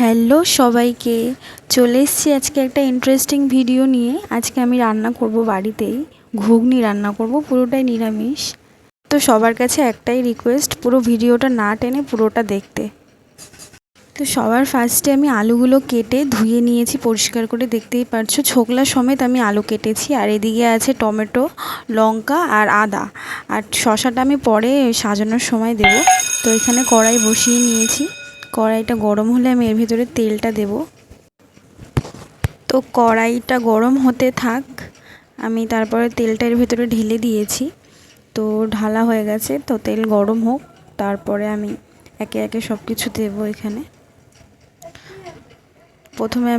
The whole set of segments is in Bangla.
হ্যালো সবাইকে, চলে এসেছি আজকে একটা ইন্টারেস্টিং ভিডিও নিয়ে। আজকে আমি রান্না করব বাড়িতেই, ঘুগনি রান্না করব, পুরোটাই নিরামিষ। তো সবার কাছে একটাই রিকোয়েস্ট, পুরো ভিডিওটা না টেনে পুরোটা দেখতে। তো সবার ফার্স্টে আমি আলুগুলো কেটে ধুয়ে নিয়েছি পরিষ্কার করে, দেখতেই পারছো ছোকলা সমেত আমি আলু কেটেছি। আর এদিকে আছে টমেটো, লঙ্কা আর আদা, আর শসাটা আমি পরে সাজানোর সময় দেব। তো এখানে কড়াই বসিয়ে নিয়েছি, কড়াইটা গরম হলে আমি এর ভিতরে তেলটা দেব। তো কড়াইটা গরম হতে থাক, আমি তারপরে তেলটা এর ভিতরে ঢেলে দিয়েছি। তো ঢালা হয়ে গেছে, তো তেল গরম হোক, তারপরে আমি একে একে সব কিছু দেবো এখানে। প্রথমে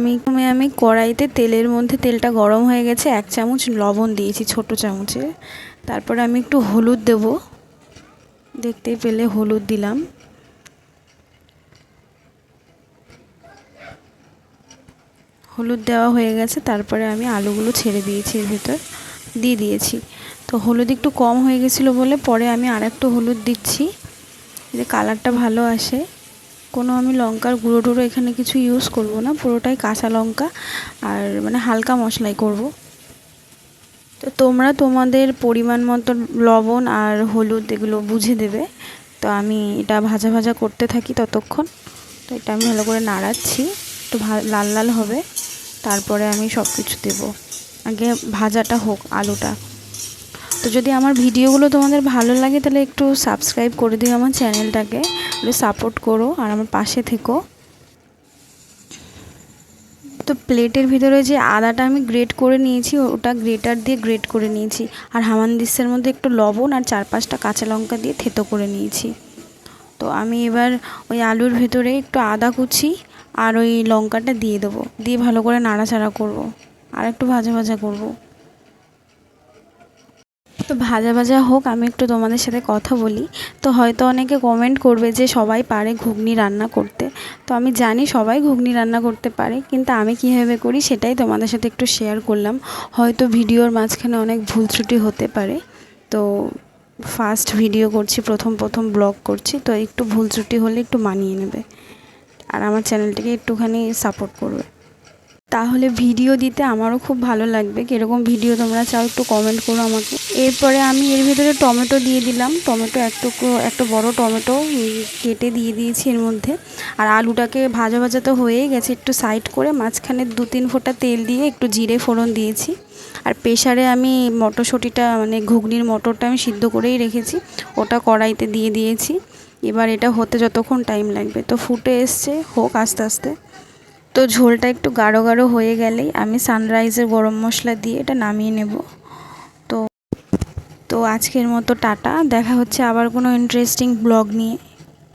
আমি কড়াইতে তেলের মধ্যে, তেলটা গরম হয়ে গেছে, 1 চামচ লবণ দিয়েছি ছোট চামচে। তারপরে আমি একটু হলুদ দেব, দেখতেই পেলে হলুদ দিলাম। হলুদ দেওয়া হয়ে গেছে, তারপরে আমি আলুগুলো ছেড়ে দিয়েছি, এর ভিতর দিয়ে দিয়েছি। তো হলুদ একটু কম হয়ে গেছিলো বলে পরে আমি আরেকটু হলুদ দিচ্ছি, যে কালারটা ভালো আসে। কোনো আমি লঙ্কার গুঁড়ো টুড়ো এখানে কিছু ইউজ করব না, পুরোটাই কাঁচা লঙ্কা আর মানে হালকা মশলাই করব। তো তোমরা তোমাদের পরিমাণ মতো লবণ আর হলুদ এগুলো বুঝে দেবে। তো আমি এটা ভাজা ভাজা করতে থাকি ততক্ষণ। তো এটা আমি ভালো করে নাড়াচ্ছি, একটু লাল লাল হবে, তারপরে আমি সব কিছু দেবো। আগে ভাজাটা হোক আলুটা। তো যদি আমার ভিডিওগুলো তোমাদের ভালো লাগে তাহলে একটু সাবস্ক্রাইব করে দিও আমার চ্যানেলটাকে, একটু সাপোর্ট করো আর আমার পাশে থেকো। তো প্লেটের ভিতরে যে আদাটা আমি গ্রেট করে নিয়েছি, ওটা গ্রেটার দিয়ে গ্রেট করে নিয়েছি। আর হামানদিস্তার মধ্যে একটু লবণ আর 4-5টা কাঁচা লঙ্কা দিয়ে থেতো করে নিয়েছি। তো আমি এবার ওই আলুর ভেতরে একটু আদা কুচি আর ওই লঙ্কাটা দিয়ে দেবো, দিয়ে ভালো করে নাড়াচাড়া করব, আর একটু ভাজা ভাজা করব। তো ভাজা ভাজা হোক, আমি একটু তোমাদের সাথে কথা বলি। তো হয়তো অনেকে কমেন্ট করবে যে সবাই পারে ঘুগনি রান্না করতে। তো আমি জানি সবাই ঘুগনি রান্না করতে পারে, কিন্তু আমি কীভাবে করি সেটাই তোমাদের সাথে একটু শেয়ার করলাম। হয়তো ভিডিওর মাঝখানে অনেক ভুল ত্রুটি হতে পারে। তো ফার্স্ট ভিডিও করছি, প্রথম ব্লগ করছি, তো একটু ভুল ত্রুটি হলে একটু মানিয়ে নেবে আর আমার চ্যানেলটাকে একটুখানি সাপোর্ট করবে, তাহলে ভিডিও দিতে আমারও খুব ভালো লাগবে। কীরকম ভিডিও তোমরা চাও একটু কমেন্ট করো আমাকে। এরপরে আমি এর ভিতরে টমেটো দিয়ে দিলাম, টমেটো একটা বড় টমেটো কেটে দিয়ে দিয়েছি এর মধ্যে। আর আলুটাকে ভাজা ভাজা তো হয়েই গেছে, একটু সাইড করে মাঝখানে 2-3 ফোঁটা তেল দিয়ে একটু জিরে ফোড়ন দিয়েছি। আর প্রেসারে আমি মটরশুঁটিটা মানে ঘুগনির মটরটা আমি সিদ্ধ করেই রেখেছি, ওটা কড়াইতে দিয়ে দিয়েছি। এবার এটা হতে যতক্ষণ টাইম লাগবে, তো ফুটে এসছে, হোক আস্তে আস্তে। তো ঝোলটা একটু গাঢ় গাঢ় হয়ে গেলেই আমি সানরাইজের গরম মশলা দিয়ে এটা নামিয়ে নেব। তো তো আজকের মতো টাটা, দেখা হচ্ছে আবার কোনো ইন্টারেস্টিং ব্লগ নিয়ে।